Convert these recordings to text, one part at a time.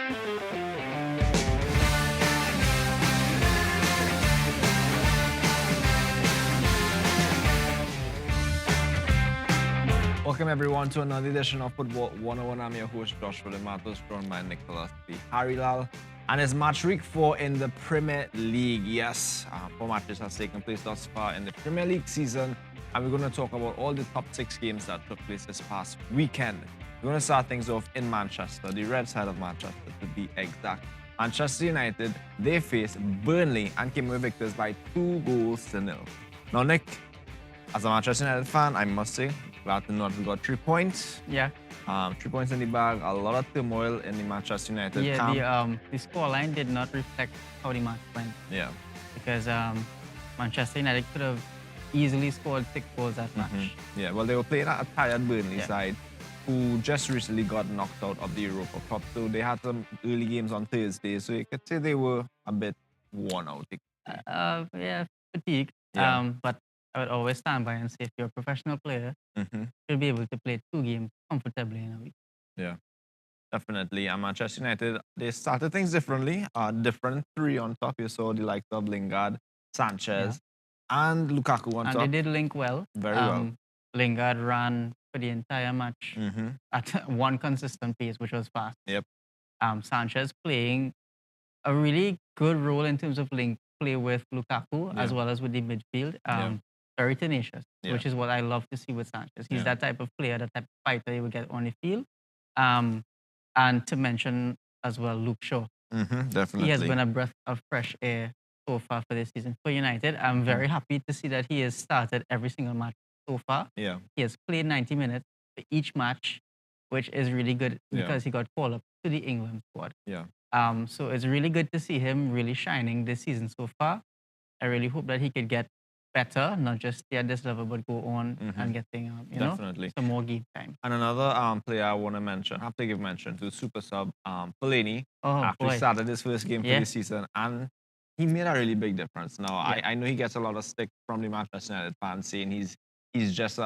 Welcome everyone to another edition of Football 101. I'm your host Joshua the Matos, joined by Nicholas B. Harilal. And it's match week 4 in the Premier League. Yes, 4 matches has taken place thus far in the Premier League season. And we're going to talk about all the top 6 games that took place this past weekend. We're going to start things off in Manchester, the red side of Manchester to be exact. Manchester United, they faced Burnley and came away victors by 2-0. Now, Nick, as a Manchester United fan, I must say, glad to know that we got 3 points. Yeah. 3 points in the bag. A lot of turmoil in the Manchester United camp. The scoreline did not reflect how the match went. Yeah. Because Manchester United could have easily scored 6 goals that match. Yeah, well, they were playing at a tired Burnley side who just recently got knocked out of the Europa Cup. So they had some early games on Thursday. So you could say they were a bit worn out. Fatigued. Yeah. But I would always stand by and say if you're a professional player, you'll be able to play 2 games comfortably in a week. Yeah, definitely. And Manchester United, they started things differently. Different 3 on top. You saw the likes of Lingard, Sanchez, and Lukaku on top. And they did link well. Very well. Lingard ran for the entire match at one consistent pace, which was fast. Yep. Sanchez playing a really good role in terms of link play with Lukaku as well as with the midfield. Very tenacious, which is what I love to see with Sanchez. He's that type of player, that type of fighter you will get on the field. And to mention as well, Luke Shaw. Definitely. He has been a breath of fresh air so far for this season for United. I'm very happy to see that he has started every single match so far. Yeah. He has played 90 minutes for each match, which is really good because he got called up to the England squad. Yeah. So it's really good to see him really shining this season so far. I really hope that he could get better, not just stay at this level, but go on and getting some more game time. And another player I want to mention, have to give mention to super sub Fellaini. After he started his first game for the season, and he made a really big difference. Now I know he gets a lot of stick from the Manchester United fans saying he's just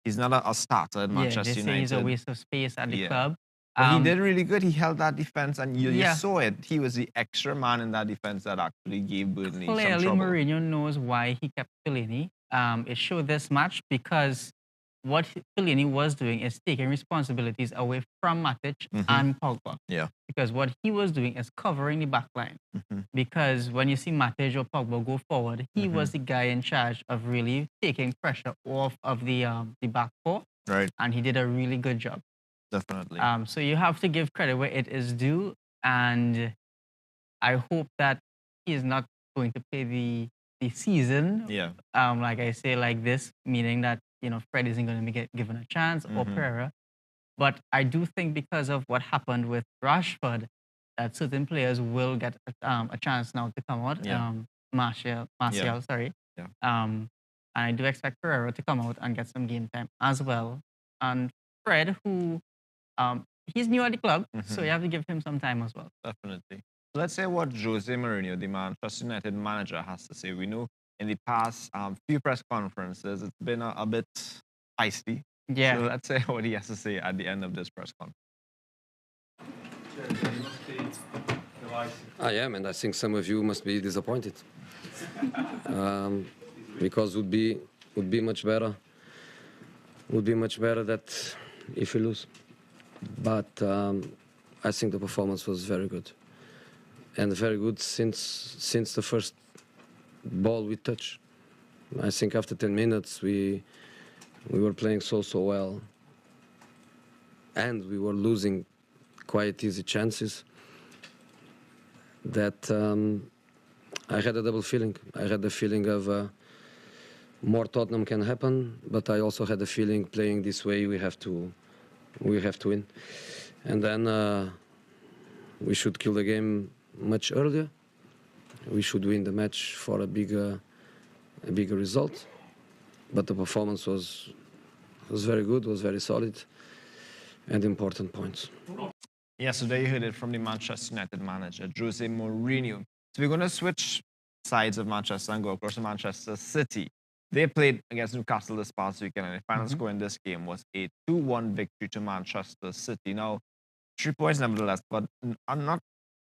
he's not a starter at Manchester United. He's a waste of space at the club. But he did really good. He held that defense, and you saw it. He was the extra man in that defense that actually gave Burnley some trouble. Mourinho knows why he kept Fellaini. It showed this match because what Fellaini was doing is taking responsibilities away from Matic and Pogba. Yeah. Because what he was doing is covering the back line. Because when you see Matic or Pogba go forward, he was the guy in charge of really taking pressure off of the back four. Right. And he did a really good job. Definitely. So you have to give credit where it is due, and I hope that he is not going to play the season. Yeah. Like I say, like this, meaning that Fred isn't going to be given a chance or Pereira. But I do think because of what happened with Rashford, that certain players will get a chance now to come out. Yeah. Martial, sorry. Yeah. And I do expect Pereira to come out and get some game time as well. And Fred, who he's new at the club, so you have to give him some time as well. Definitely. Let's say what Jose Mourinho, the Manchester United manager, has to say. We know in the past few press conferences, it's been a bit feisty. Yeah. So let's say what he has to say at the end of this press conference. And I think some of you must be disappointed because would be much better. Would be much better that if we lose. But I think the performance was very good, and very good since the first ball we touched. I think after 10 minutes we were playing so well, and we were losing quite easy chances. That I had a double feeling. I had the feeling of more Tottenham can happen, but I also had the feeling playing this way we have to win. And then we should kill the game much earlier. We should win the match for a bigger result. But the performance was very good, was very solid, and important points. Yeah, so there you heard it from the Manchester United manager, Jose Mourinho. So we're going to switch sides of Manchester and go across to Manchester City. They played against Newcastle this past weekend, and the final score in this game was a 2-1 victory to Manchester City. Now, 3 points nevertheless, but I'm not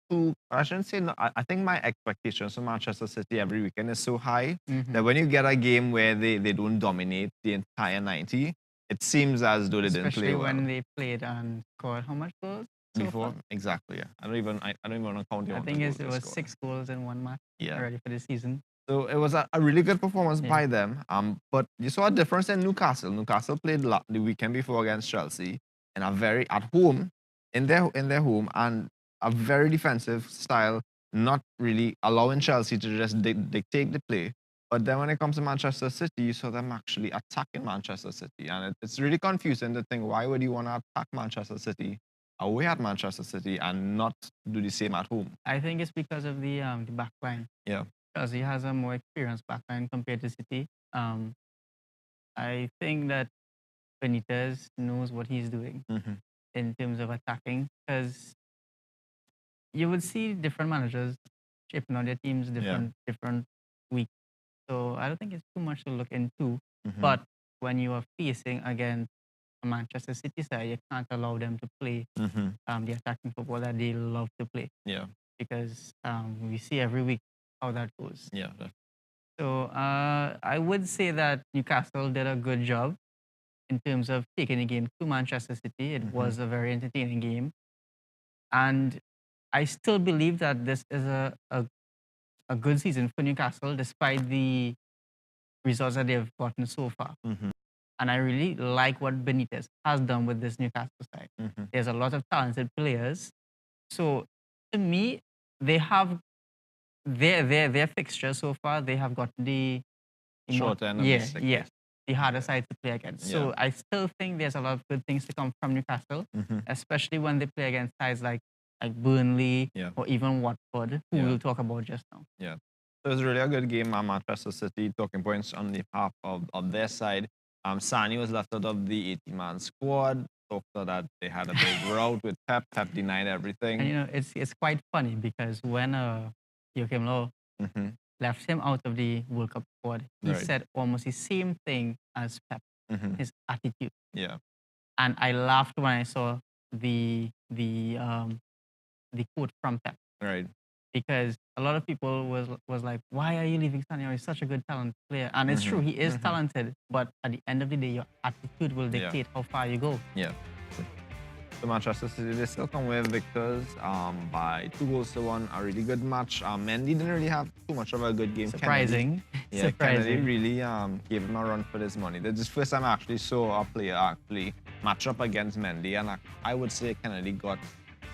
too, I shouldn't say, no, I think my expectations for Manchester City every weekend is so high that when you get a game where they don't dominate the entire 90, it seems as though they didn't play well. Especially when they played and scored how much goals? Before? Exactly, yeah. I don't even want to count the I think it was 6 goals in one match already for the season. So it was a really good performance by them. But you saw a difference in Newcastle. Newcastle played the weekend before against Chelsea and at home, in their home, and a very defensive style, not really allowing Chelsea to just dictate the play. But then when it comes to Manchester City, you saw them actually attacking Manchester City. And it's really confusing to think, why would you want to attack Manchester City away at Manchester City and not do the same at home? I think it's because of the back line. Yeah. Because he has a more experienced back line compared to City. I think that Benitez knows what he's doing in terms of attacking, because you would see different managers shaping out their teams different weeks. So I don't think it's too much to look into. But when you are facing against a Manchester City side, you can't allow them to play the attacking football that they love to play. Yeah. Because we see every week how that goes. Yeah. So I would say that Newcastle did a good job in terms of taking the game to Manchester City. It was a very entertaining game. And I still believe that this is a good season for Newcastle, despite the results that they've gotten so far. And I really like what Benitez has done with this Newcastle side. There's a lot of talented players. So to me, they have their fixture so far. They have got the short end of the stick. The harder side to play against. So I still think there's a lot of good things to come from Newcastle, especially when they play against sides like Burnley or even Watford, who we'll talk about just now. Yeah. So it was really a good game. Manchester City, talking points on the half of their side. Sani was left out of the 80-man squad. After that, they had a big rout with Pep. Pep denied everything. And it's quite funny because when Joachim Low left him out of the World Cup squad, he said almost the same thing as Pep, his attitude. Yeah. And I laughed when I saw the quote from Pep. Right. Because a lot of people was like, why are you leaving Sané? He's such a good talented player. And it's true, he is talented, but at the end of the day, your attitude will dictate how far you go. Yeah. So Manchester City, they still come with victors by 2-1, a really good match. Mendy didn't really have too much of a good game. Surprising. Kennedy really gave him a run for his money. This is the first time I actually saw a player actually match up against Mendy, and I would say Kennedy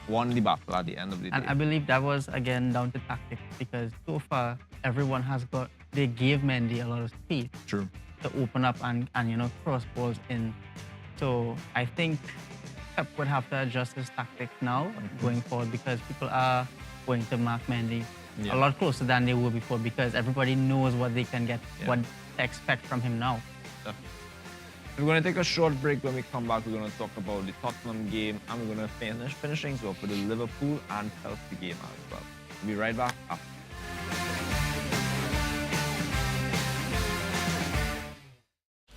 won the battle at the end of the day. And I believe that was, again, down to tactics, because so far, everyone they gave Mendy a lot of space to open up and cross balls in. So I think Pep would have to adjust his tactics now going forward, because people are going to mark Mendy a lot closer than they were before, because everybody knows what they can get, what to expect from him now. We're going to take a short break. When we come back, we're going to talk about the Tottenham game, and we're going to finish things off with the Liverpool and Chelsea game as well. We'll be right back after.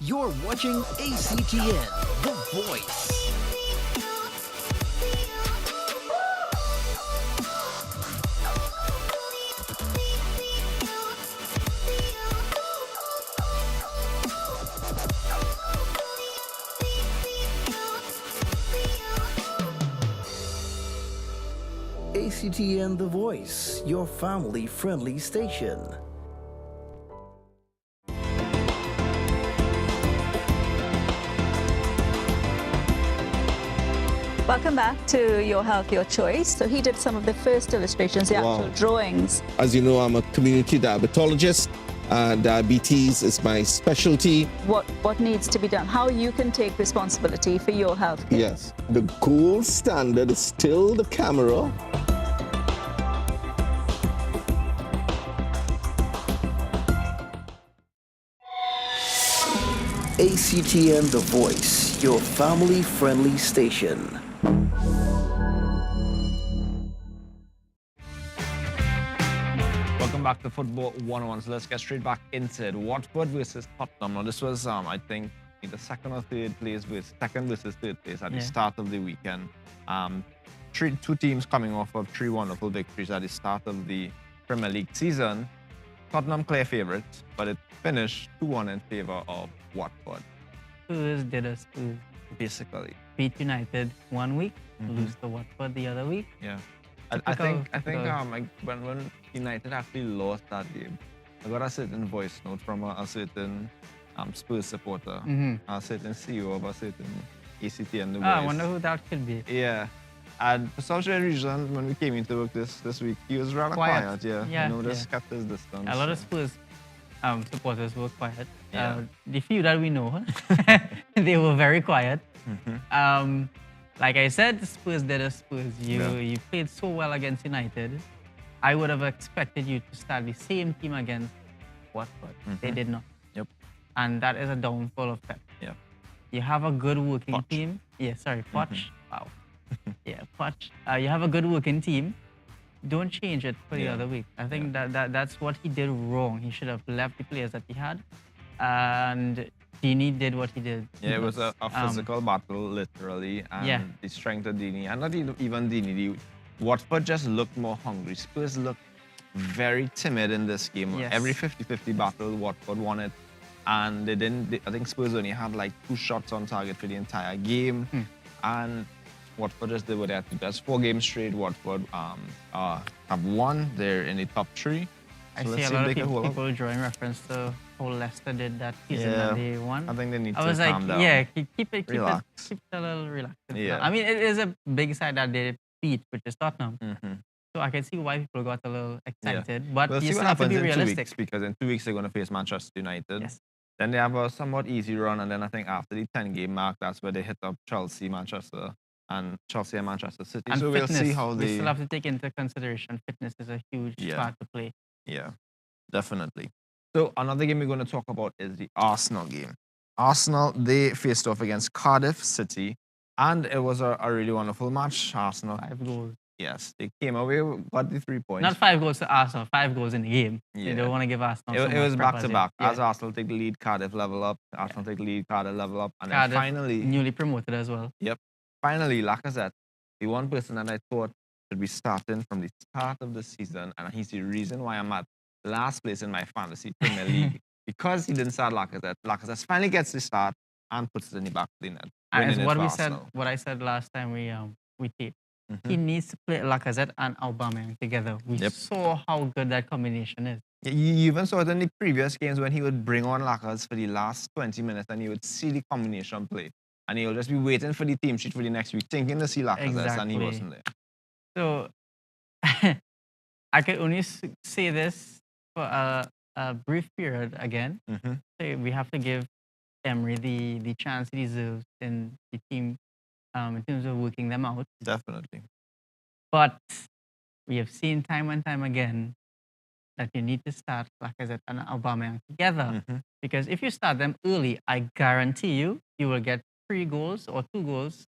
You're watching ACTN, The Voice. ACTN The Voice, your family-friendly station. Welcome back to Your Health, Your Choice. So he did some of the first illustrations, the actual drawings. As you know, I'm a community diabetologist. Diabetes is my specialty. What needs to be done? How you can take responsibility for your health? Yes. The gold standard is still the camera. ACTN The Voice, your family-friendly station. Welcome back to Football 101. So let's get straight back into it. Watford versus Tottenham. Now, this was, I think, the second versus third place at the start of the weekend. two teams coming off of 3 wonderful victories at the start of the Premier League season. Tottenham clear favourites, but it finished 2-1 in favour of Watford. Spurs did us Spurs. Basically. Beat United one week, lose to Watford the other week. Yeah. I think when United actually lost that game, I got a certain voice note from a certain Spurs supporter, a certain CEO of a certain ACTN The Voice. I wonder who that could be. Yeah. And for some strange reason, when we came into work this week, he was rather quiet. Yeah. Just kept his distance. A lot of Spurs supporters were quiet. Yeah. The few that we know, they were very quiet. Like I said, Spurs did us Spurs. You played so well against United. I would have expected you to start the same team against Watford. They did not. Yep. And that is a downfall of Pep. Yeah. You have a good working team. Yeah, sorry, Poch. Wow. Yeah, Poch. You have a good working team. Don't change it for the other week. I think that's what he did wrong. He should have left the players that he had. And Dini did what he did. Yeah, it was a physical battle, literally. And the strength of Dini, and not even Dini, Watford just looked more hungry. Spurs looked very timid in this game. Yes. Every 50-50 battle, Watford won it. And they didn't, I think Spurs only had like 2 shots on target for the entire game. And Watford just did what they had to do. That's 4 games straight. Watford have won. They're in the top 3. I see a lot of people drawing reference to how Leicester did that season and they won. I think they need to calm down. Yeah, keep it a little relaxed. Yeah. I mean, it is a big side that they beat, which is Tottenham. So I can see why people got a little excited. But we'll you see still what have to happens be in realistic. 2 weeks, because in 2 weeks they're going to face Manchester United. Yes. Then they have a somewhat easy run, and then I think after the 10-game mark, that's where they hit up Chelsea and Manchester City. And so fitness, we'll see how we they... still have to take into consideration fitness is a huge part to play. Yeah, definitely. So another game we're going to talk about is the Arsenal game. Arsenal, they faced off against Cardiff City, and it was a really wonderful match. Arsenal. 5 goals. Yes, they came away, got the 3 points. Not 5 goals to Arsenal, 5 goals in the game. Yeah. They don't want to give Arsenal It was back-to-back. Yeah. As Arsenal take the lead, Cardiff level up. Arsenal take the lead, Cardiff level up. And Cardiff, then finally... newly promoted as well. Yep. Finally, Lacazette, the one person that I thought should be starting from the start of the season, and he's the reason why I'm at last place in my fantasy Premier League, because he didn't start Lacazette. Lacazette finally gets the start and puts it in the back of the net. And what I said last time we taped. He needs to play Lacazette and Aubameyang together. We saw how good that combination is. You even saw it in the previous games when he would bring on Lacazette for the last 20 minutes and you would see the combination play. And he'll just be waiting for the team sheet for the next week, thinking to see Lacazette, and he wasn't there. So, I can only say this for a brief period again. So we have to give Emery the chance he deserves in the team in terms of working them out. Definitely. But we have seen time and time again that you need to start Lacazette and Aubameyang together. Because if you start them early, I guarantee you will get 3 goals or 2 goals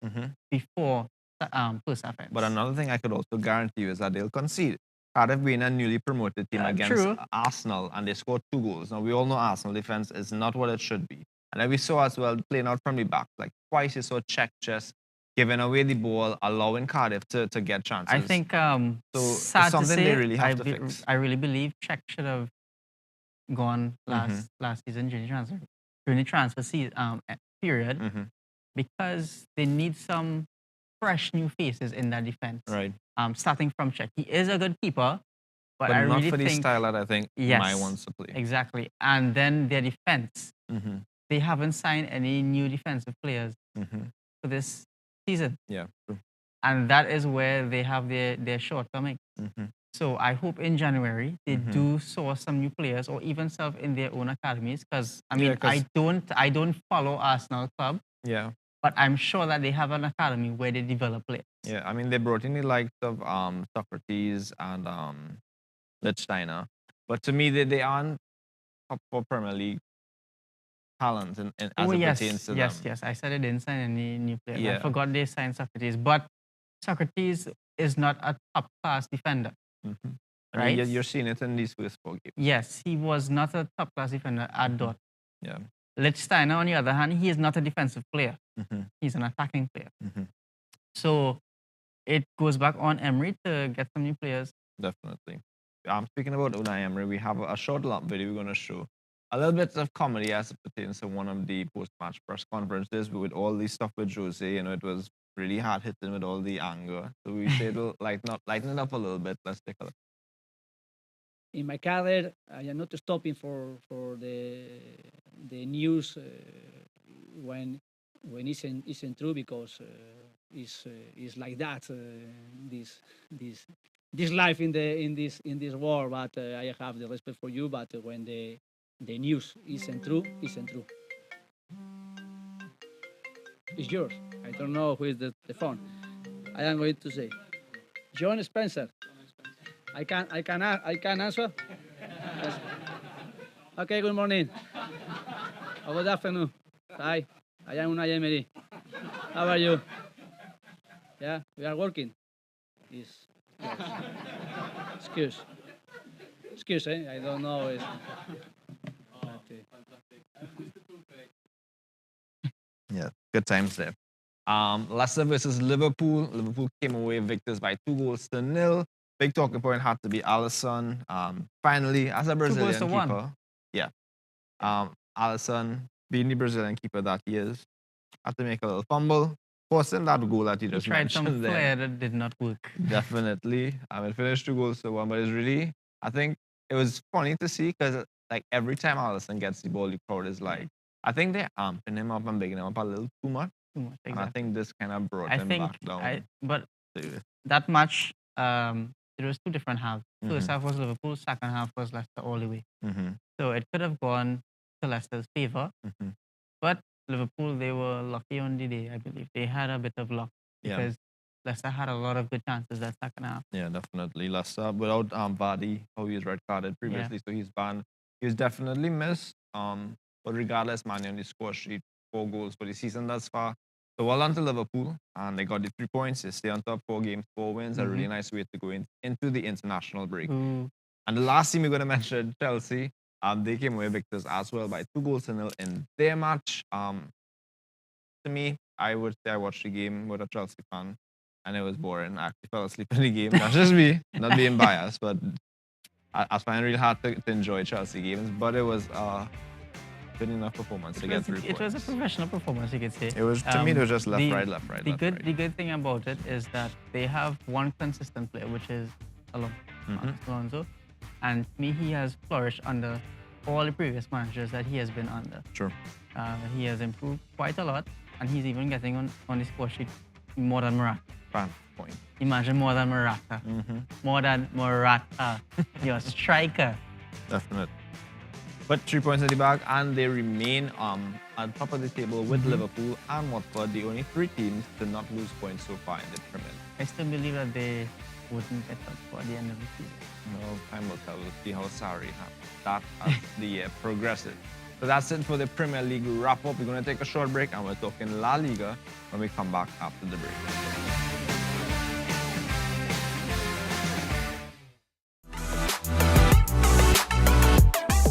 before first offense. But another thing I could also guarantee you is that they'll concede. Cardiff being a newly promoted team against Arsenal, and they scored 2 goals. Now, we all know Arsenal defense is not what it should be. And then we saw as well playing out from the back. Like twice you saw check just giving away the ball, allowing Cardiff to get chances. I think so it's something they really have to fix. I really believe Czech should have gone last season during the transfer season, period, because they need some fresh new faces in that defense. Right. Starting from Czech. He is a good keeper, but I not really for the think, style that I think Mai wants to play. Exactly. And then their defense. They haven't signed any new defensive players for this season. Yeah, true. And that is where they have their shortcomings. So I hope in January they do source some new players or even serve in their own academies. Because I mean, I don't follow Arsenal club. Yeah. But I'm sure that they have an academy where they develop players. Yeah, I mean they brought in the likes of Socrates and Lichtsteiner. But to me they aren't top for Premier League talent as it pertains to them. Yes. I said they didn't sign any new players. I forgot they signed Socrates. But Socrates is not a top-class defender. Right? You're seeing it in these first 4 games. Yes, he was not a top-class defender at Dortmund. Yeah. Lichtsteiner, on the other hand, he is not a defensive player. He's an attacking player. So it goes back on Emery to get some new players. Definitely. Speaking about Unai Emery, we have a short video we're going to show. A little bit of comedy as it pertains to one of the post-match press conferences with all the stuff with Jose. You know, it was really hard hitting with all the anger. So we say it'll lighten it up a little bit. Let's take a look. In my career, I am not stopping for the news when isn't true, because it's like that this life in this world. But I have the respect for you. But when the news isn't true, it's yours. I don't know who is the phone. I am going to say, John Spencer. I can answer. Yes. Okay. Good morning. Or good afternoon. Hi. I am Unai Emery. How are you? Yeah, we are working. Yes. Excuse. I don't know. Yeah, good times there. Leicester versus Liverpool. Liverpool came away victors by 2-0. Big talking point had to be Allison. Finally, as a Brazilian keeper, Allison, being the Brazilian keeper that he is, had to make a little fumble, forcing that goal that he just tried some mentioned there. flair that did not work. Definitely. It finished 2-1, but it's really, I think it was funny to see because like every time Allison gets the ball, the crowd is like, I think they're amping him up and bigging him up a little too much. Exactly. And I think this kind of brought him back down. But that match, there was two different halves. First half was Liverpool, second half was Leicester all the way. So it could have gone to Leicester's favour. But Liverpool, they were lucky on the day, I believe. They had a bit of luck because Leicester had a lot of good chances that second half. Yeah, definitely. Leicester, without Vardy, how he was red carded previously, so he's banned. He was definitely missed. But regardless, Man on the score sheet, 4 goals for the season thus far. So well done to Liverpool, and they got the 3 points. They stay on top, 4 games, 4 wins. A really nice way to go into the international break. And the last team we're going to mention, Chelsea, they came away victors as well by 2-0 in their match. To me, I would say I watched the game with a Chelsea fan, and it was boring. I actually fell asleep in the game. That's just me, not being biased, but I find it really hard to enjoy Chelsea games. But it was good enough performance to get 3 points. It was a professional performance, you could say. It was, to me, it was just left, right. The good thing about it is that they have one consistent player, which is Alonso. And to me, he has flourished under all the previous managers that he has been under. Sure. He has improved quite a lot, and he's even getting on the score sheet more than Morata. Point. Imagine more than Morata. More than Morata, your striker. Definitely. But 3 points in the bag, and they remain on top of the table with Liverpool and Watford, the only 3 teams to not lose points so far in the Premier League. I still believe that they wouldn't get up for the end of the season. No, time will tell. We'll see how Sarri that as the year progresses. So that's it for the Premier League wrap up. We're going to take a short break, and we're talking La Liga when we come back after the break.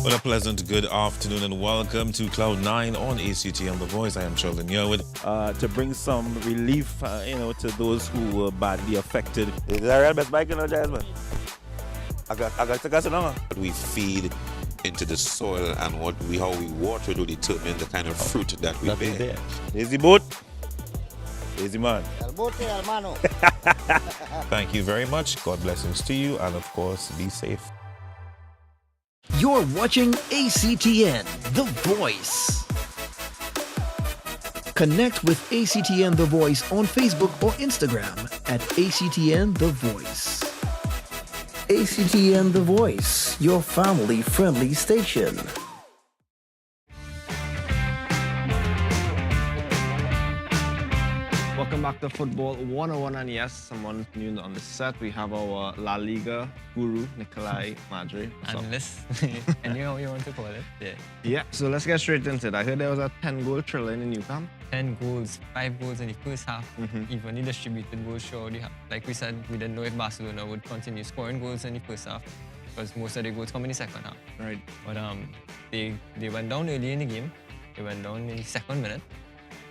Well, a pleasant good afternoon and welcome to Cloud 9 on ACTM The Voice. I am Sheldon Yerwood. To bring some relief, to those who were badly affected. Is that real best bike, Jasmine? I got to go along. We feed into the soil, and how we water to determine the kind of fruit that we bear. Easy boat. Easy man. El bote, hermano. Thank you very much. God blessings to you, and of course, be safe. You're watching ACTN, The Voice. Connect with ACTN The Voice on Facebook or Instagram at ACTN The Voice. ACTN The Voice, your family-friendly station. Welcome back to Football 101, and yes, someone new on the set. We have our La Liga guru, Nikolai Madre. Analyst, and you know what you want to call it. Yeah, so let's get straight into it. I heard there was a 10-goal thriller in the new camp. 10 goals, 5 goals in the first half. Evenly distributed goals showed. Like we said, we didn't know if Barcelona would continue scoring goals in the first half because most of the goals come in the second half. Right. But they went down early in the game. They went down in the second minute.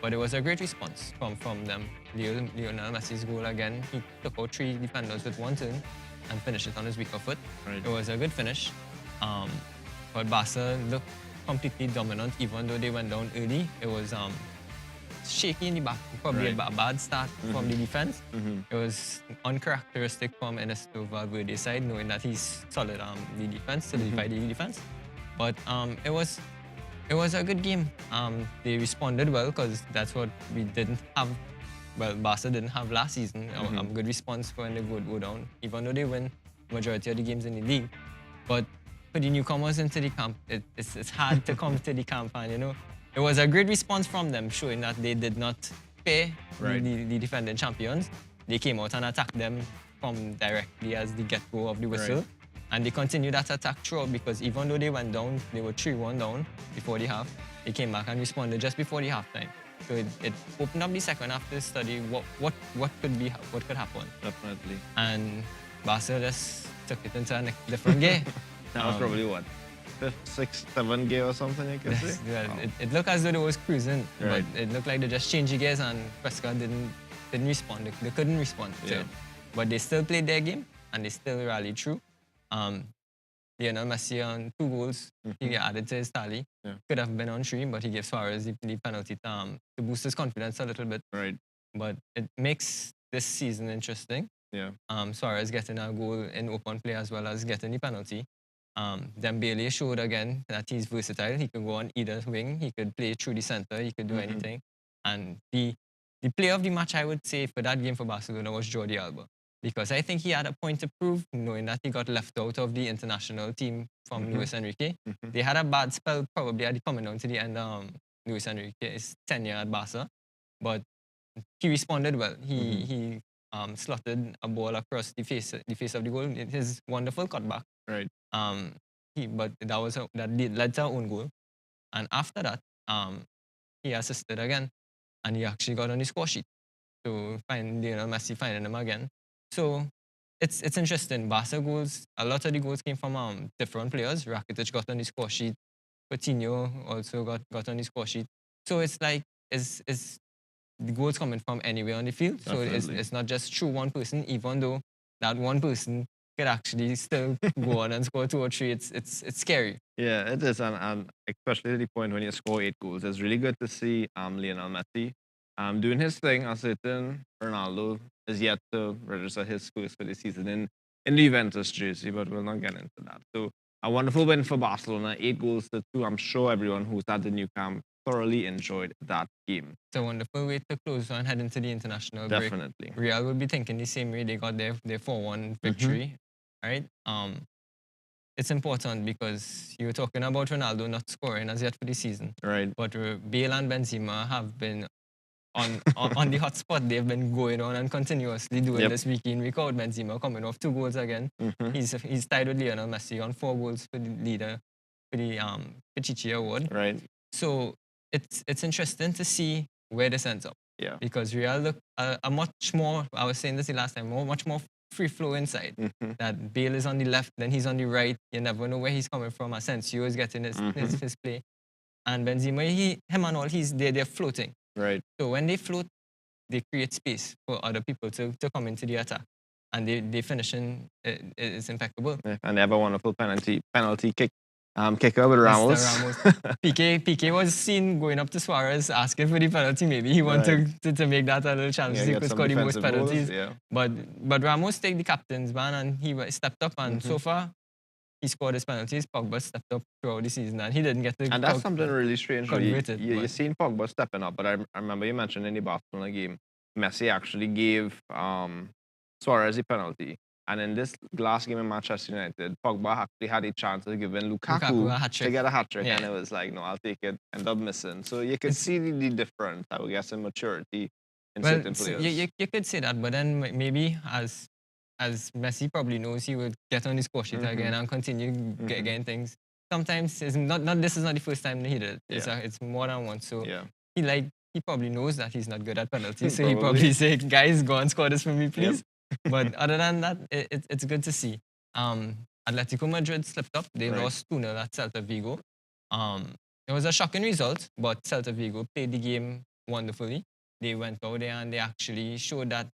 But it was a great response from them. Lionel Messi's goal again, he took out 3 defenders with one turn and finished it on his weaker foot. Right. It was a good finish. But Barca looked completely dominant even though they went down early. It was shaky in the back, probably a bad start from the defense. It was uncharacteristic from Ernesto Valverde's side, knowing that he's solid the defense, solidified the defense. But it was a good game. They responded well because that's what we didn't have. Well, Barca didn't have last season. A good response when they would go down, even though they win majority of the games in the league. But for the newcomers into the camp, it's hard to come to the camp, and it was a great response from them, showing that they did not pay the defending champions. They came out and attacked them from directly as the get-go of the whistle. Right. And they continued that attack throughout because even though they went down, they were 3-1 down before the half, they came back and responded just before the halftime. So it opened up the second half to study what could happen. Definitely. And Barca just took it into a different gear. That was probably what? 5th, 6th, 7th gear or something, you can say? Yeah, Wow. it looked as though they was cruising, Right. but it looked like they just changed the gears and Prescott didn't respond. They couldn't respond to it. But they still played their game and they still rallied through. Lionel Messi on 2 goals, he added to his tally. Yeah. Could have been on 3, but he gave Suarez the penalty to boost his confidence a little bit. Right. But it makes this season interesting. Yeah. Suarez getting a goal in open play as well as getting the penalty. Dembele showed again that he's versatile. He could go on either wing. He could play through the center. He could do anything. And the player of the match, I would say, for that game for Barcelona was Jordi Alba. Because I think he had a point to prove, knowing that he got left out of the international team from Luis Enrique. They had a bad spell probably at the coming down to the end. Luis Enrique's tenure at Barca. But he responded well. He slotted a ball across the face of the goal. His wonderful cutback. Right. But that led to our own goal. And after that, he assisted again. And he actually got on the score sheet to find Lionel Messi finding him again. So it's interesting. Barca goals, a lot of the goals came from different players. Rakitic got on the score sheet. Coutinho also got on the score sheet. So it's like it's the goals coming from anywhere on the field. So it's not just through one person, even though that one person could actually still go on and score 2 or 3. It's scary. Yeah, it is, and especially at the point when you score 8 goals, it's really good to see Lionel Messi doing his thing. As certain Ronaldo is yet to register his first for the season in the Juventus jersey, but we'll not get into that. So a wonderful win for Barcelona, 8 goals to 2. I'm sure everyone who's at the new camp thoroughly enjoyed that game. It's a wonderful way to close and head into the international break. Definitely. Real will be thinking the same way. They got their 4-1 victory, right? It's important because you were talking about Ronaldo not scoring as yet for the season. Right. But Bale and Benzema have been on the hot spot. They've been going on and continuously doing this week in, week out. Benzema coming off 2 goals again. He's tied with Lionel Messi on 4 goals for the leader for the Pichichi Award. Right. So it's interesting to see where this ends up. Yeah. Because Real look a much more, I was saying this the last time, much more free flow inside. That Bale is on the left, then he's on the right. You never know where he's coming from. Asensio is getting his play. And Benzema, they're floating. Right. So when they float, they create space for other people to come into the attack. And they finishing is impeccable. Yeah, and they have a wonderful penalty kicker with Ramos. Piqué was seen going up to Suarez asking for the penalty. Maybe he wanted to make that a little challenge. He could score the most penalties. Goals, But Ramos take the captain's ban and he stepped up, and so far he scored his penalties. Pogba stepped up throughout the season and he didn't get to. And that's something really strange. You've seen Pogba stepping up, but I remember you mentioned in the Barcelona game, Messi actually gave Suarez a penalty. And in this last game in Manchester United, Pogba actually had a chance of giving Lukaku to get a hat-trick. And it was like, no, I'll take it. End up missing. So you could see the difference, I would guess, in maturity in certain players. You could say that, but then maybe as Messi probably knows, he would get on his score sheet again and continue getting things. Sometimes it's not. This is not the first time he did it. It's more than once. So he probably knows that he's not good at penalties. So he probably say, guys, go and score this for me, please. But other than that, it's good to see. Atletico Madrid slipped up. They lost 2-0 at Celta Vigo. It was a shocking result, but Celta Vigo played the game wonderfully. They went out there and they actually showed that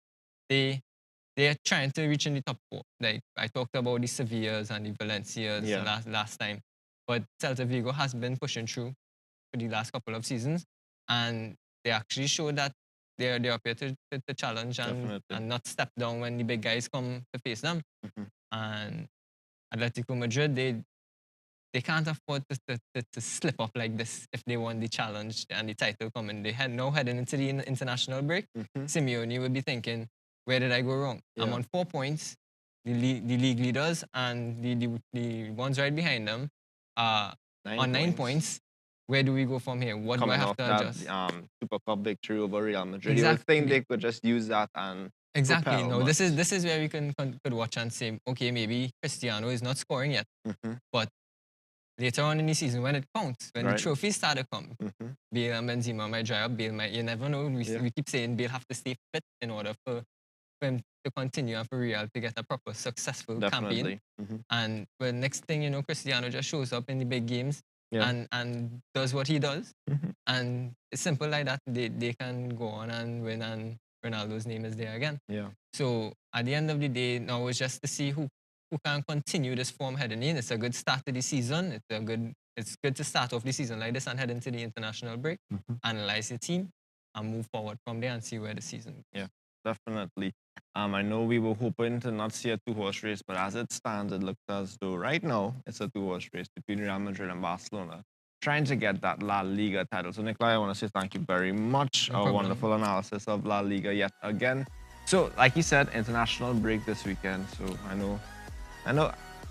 they're trying to reach in the top 4. Like I talked about the Sevillas and the Valencias last time. But Celta Vigo has been pushing through for the last couple of seasons. And they actually showed that they're up here to challenge and not step down when the big guys come to face them. And Atletico Madrid, they can't afford to slip up like this if they want the challenge and the title coming. They had no heading into the international break. Simeone would be thinking, where did I go wrong? I'm on 4 points. The league leaders and the ones right behind them are on 9 points. Where do we go from here? What Coming do I have off to adjust? that Super Cup victory over Real Madrid. Exactly. You would think they could just use that and exactly. propel, No, but... this is where we could watch and say, okay, maybe Cristiano is not scoring yet, but later on in the season, when it counts, when the trophies start to come, Bale and Benzema might dry up. Bale might, you never know. We keep saying Bale have to stay fit in order for him to continue and for Real to get a proper successful campaign. And the next thing you know, Cristiano just shows up in the big games and does what he does. And it's simple like that. They can go on and win, and Ronaldo's name is there again. So at the end of the day, now it's just to see who can continue this form heading in. It's a good start to the season. It's good to start off the season like this and head into the international break, analyze your team, and move forward from there and see where the season goes. Yeah, definitely. I know we were hoping to not see a 2-horse race, but as it stands, it looks as though right now it's a 2-horse race between Real Madrid and Barcelona, trying to get that La Liga title. So, Nikolai, I want to say thank you very much. No a wonderful analysis of La Liga yet again. So, like you said, international break this weekend. So, I know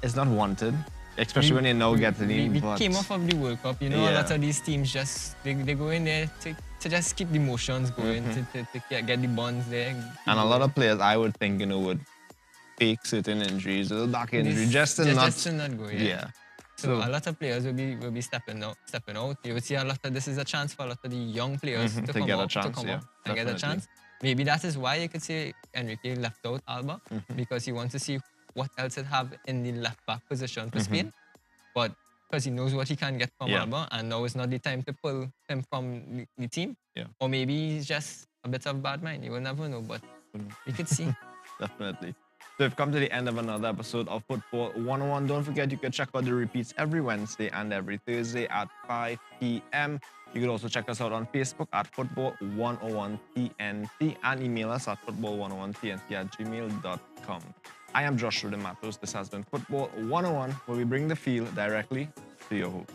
it's not wanted, especially when you know getting in. We but came off of the World Cup. You know, a lot of these teams just they go in there to just keep the emotions going, to get the bonds there. And a lot of players, I would think, would fake certain injuries, a little back injury, just to not go. So a lot of players will be stepping out. You would see a lot of this is a chance for a lot of the young players to come get out, a chance, to come out and get a chance. Maybe that is why you could say Enrique left out Alba, because he wants to see what else it have in the left back position for Spain. But because he knows what he can get from Alba, and now is not the time to pull him from the team. Or maybe he's just a bit of bad mind. You will never know, but you could see. Definitely. So we've come to the end of another episode of Football 101. Don't forget, you can check out the repeats every Wednesday and every Thursday at 5 p.m. You can also check us out on Facebook at Football 101 TNT and email us at football101tnt@gmail.com. I am Joshua De Matos. This has been Football 101, where we bring the field directly to your home.